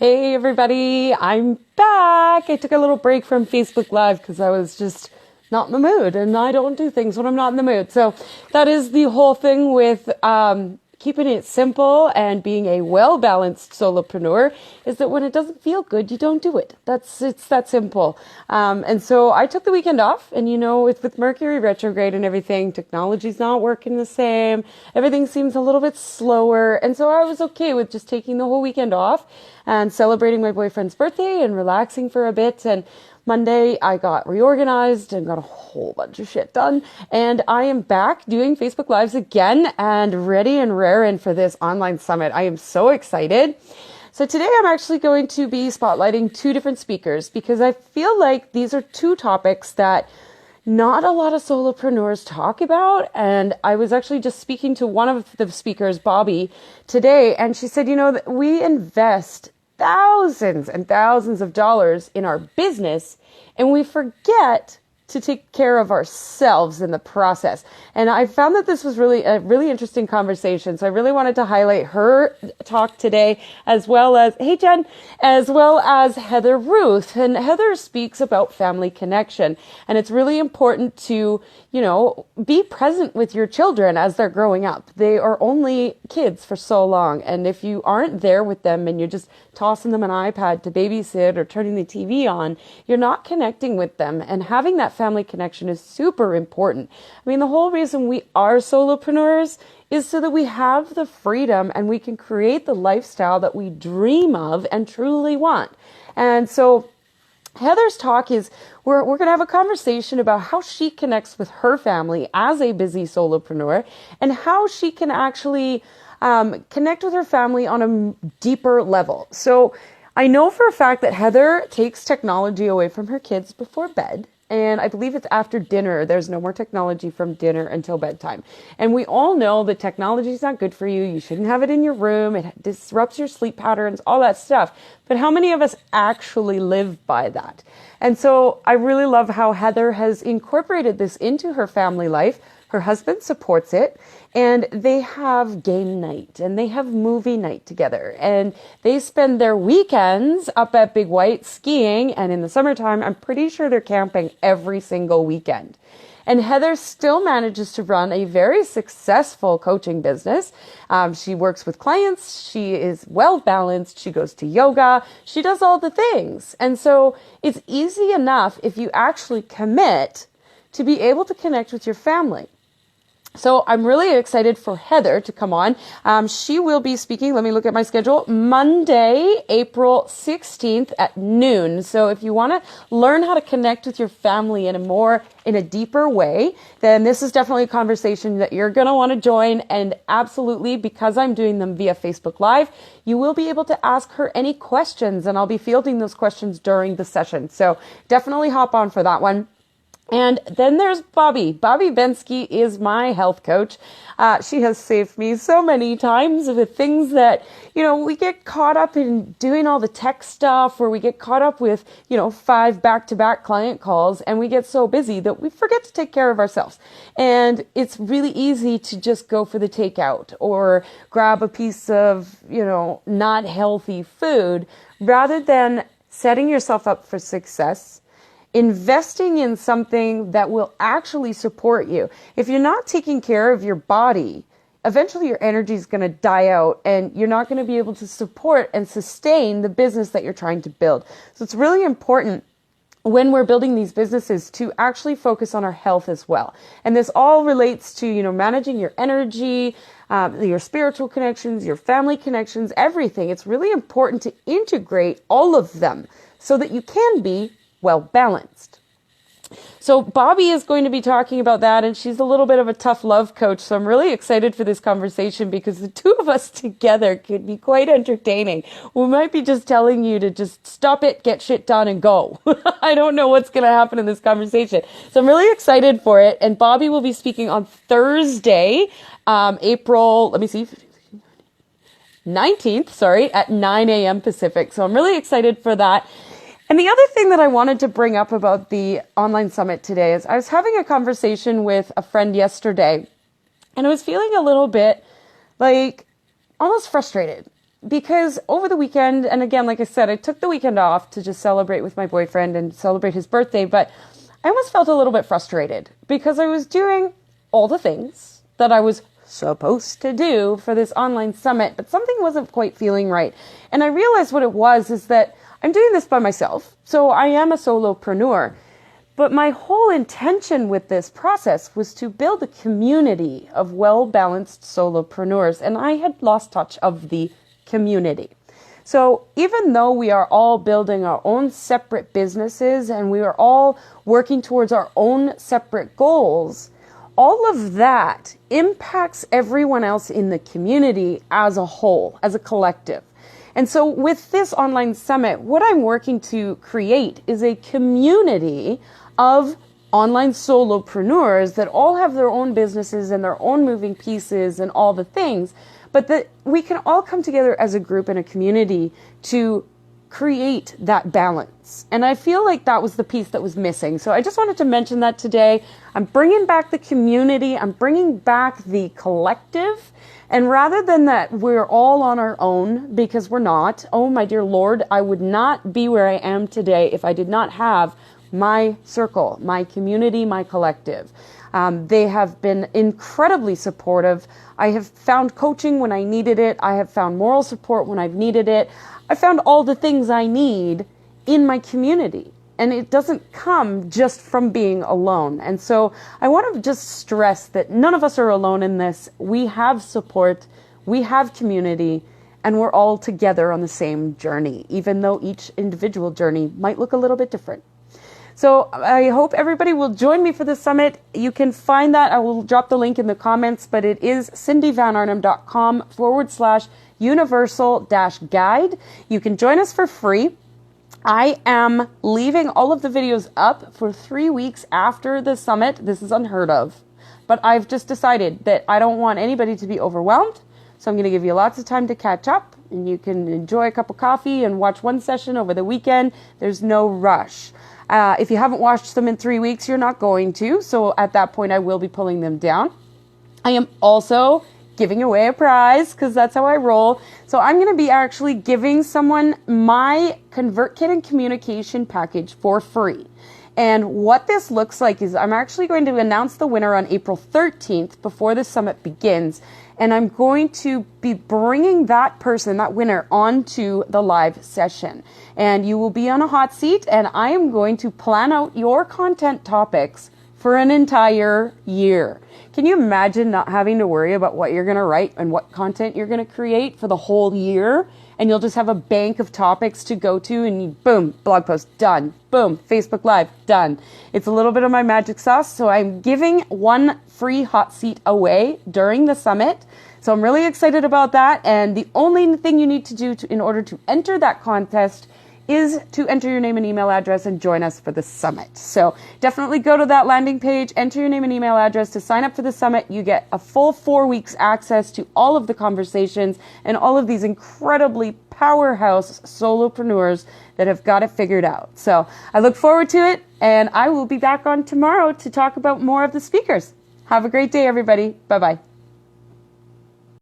Hey everybody, I'm back. I took a little break from Facebook Live because I was just not in the mood, and I don't do things when I'm not in the mood. So that is the whole thing with keeping it simple and being a well-balanced solopreneur, is that when it doesn't feel good, you don't do it. It's that simple. And so I took the weekend off, and with Mercury retrograde and everything, technology's not working the same. Everything seems a little bit slower. And so I was okay with just taking the whole weekend off and celebrating my boyfriend's birthday and relaxing for a bit. And Monday, I got reorganized and got a whole bunch of shit done. And I am back doing Facebook Lives again and ready and raring for this online summit. I am so excited. So today I'm actually going to be spotlighting two different speakers because I feel like these are two topics that not a lot of solopreneurs talk about. And I was actually just speaking to one of the speakers, Bobbi, today, and she said, that we invest thousands and thousands of dollars in our business, and we forget to take care of ourselves in the process. And I found that this was really a really interesting conversation. So I really wanted to highlight her talk today, as well as, hey Jen, as well as Heather Ruth. And Heather speaks about family connection. And it's really important to, be present with your children as they're growing up. They are only kids for so long. And if you aren't there with them and you're just tossing them an iPad to babysit or turning the TV on, you're not connecting with them. And having that family connection is super important. I mean, the whole reason we are solopreneurs is so that we have the freedom and we can create the lifestyle that we dream of and truly want. And so Heather's talk is, we're going to have a conversation about how she connects with her family as a busy solopreneur and how she can actually connect with her family on a deeper level. So I know for a fact that Heather takes technology away from her kids before bed. And I believe it's after dinner. There's no more technology from dinner until bedtime. And we all know that technology is not good for you. You shouldn't have it in your room. It disrupts your sleep patterns, all that stuff. But how many of us actually live by that? And so I really love how Heather has incorporated this into her family life. Her husband supports it, and they have game night and they have movie night together, and they spend their weekends up at Big White skiing. And in the summertime, I'm pretty sure they're camping every single weekend. And Heather still manages to run a very successful coaching business. She works with clients. She is well balanced. She goes to yoga. She does all the things. And so it's easy enough if you actually commit to be able to connect with your family. So I'm really excited for Heather to come on. She will be speaking, let me look at my schedule, Monday, April 16th at noon. So if you want to learn how to connect with your family in a deeper way, then this is definitely a conversation that you're going to want to join. And absolutely, because I'm doing them via Facebook Live, you will be able to ask her any questions, and I'll be fielding those questions during the session. So definitely hop on for that one. And then there's Bobbi. Bobbi Benski is my health coach. She has saved me so many times with things that, we get caught up in doing all the tech stuff, or we get caught up with, 5 back-to-back client calls, and we get so busy that we forget to take care of ourselves. And it's really easy to just go for the takeout or grab a piece of, not healthy food, rather than setting yourself up for success, investing in something that will actually support you. If you're not taking care of your body, eventually your energy is going to die out, and you're not going to be able to support and sustain the business that you're trying to build. So it's really important when we're building these businesses to actually focus on our health as well. And this all relates to, managing your energy, your spiritual connections, your family connections, everything. It's really important to integrate all of them so that you can be well balanced. So Bobbi is going to be talking about that, and she's a little bit of a tough love coach. So I'm really excited for this conversation because the two of us together could be quite entertaining. We might be just telling you to just stop it, get shit done, and go. I don't know what's going to happen in this conversation. So I'm really excited for it. And Bobbi will be speaking on Thursday, April, 19th, at 9 a.m. Pacific. So I'm really excited for that. And the other thing that I wanted to bring up about the online summit today is I was having a conversation with a friend yesterday, and I was feeling a little bit like almost frustrated. because over the weekend, and again, like I said, I took the weekend off to just celebrate with my boyfriend and celebrate his birthday, but I almost felt a little bit frustrated because I was doing all the things that I was supposed to do for this online summit, but something wasn't quite feeling right. And I realized what it was is that I'm doing this by myself. So I am a solopreneur. But my whole intention with this process was to build a community of well-balanced solopreneurs, and I had lost touch of the community. So even though we are all building our own separate businesses and we are all working towards our own separate goals, all of that impacts everyone else in the community as a whole, as a collective. And so with this online summit, what I'm working to create is a community of online solopreneurs that all have their own businesses and their own moving pieces and all the things, but that we can all come together as a group and a community to create that balance. And I feel like that was the piece that was missing. So I just wanted to mention that today. I'm bringing back the community. I'm bringing back the collective. And rather than that we're all on our own, because we're not, oh my dear Lord, I would not be where I am today if I did not have my circle, my community, my collective. They have been incredibly supportive. I have found coaching when I needed it. I have found moral support when I've needed it. I found all the things I need in my community. And it doesn't come just from being alone. And so I want to just stress that none of us are alone in this. We have support, we have community, and we're all together on the same journey, even though each individual journey might look a little bit different. So I hope everybody will join me for the summit. You can find that. I will drop the link in the comments, but it is cindyvanarnam.com/universal-guide. You can join us for free. I am leaving all of the videos up for 3 weeks after the summit. This is unheard of, but I've just decided that I don't want anybody to be overwhelmed. So I'm going to give you lots of time to catch up, and you can enjoy a cup of coffee and watch one session over the weekend. There's no rush. If you haven't watched them in 3 weeks, you're not going to. So at that point, I will be pulling them down. I am also giving away a prize because that's how I roll. So I'm going to be actually giving someone my ConvertKit and communication package for free. And what this looks like is I'm actually going to announce the winner on April 13th before the summit begins. And I'm going to be bringing that person, that winner, onto the live session. And you will be on a hot seat, and I am going to plan out your content topics for an entire year. Can you imagine not having to worry about what you're going to write and what content you're going to create for the whole year? And you'll just have a bank of topics to go to, and you, boom, blog post, done. Boom, Facebook Live, done. It's a little bit of my magic sauce. So I'm giving one free hot seat away during the summit. So I'm really excited about that. And the only thing you need to do in order to enter that contest is to enter your name and email address and join us for the summit. So definitely go to that landing page, enter your name and email address to sign up for the summit. You get a full 4 weeks access to all of the conversations and all of these incredibly powerhouse solopreneurs that have got it figured out. So I look forward to it, and I will be back on tomorrow to talk about more of the speakers. Have a great day, everybody. Bye-bye.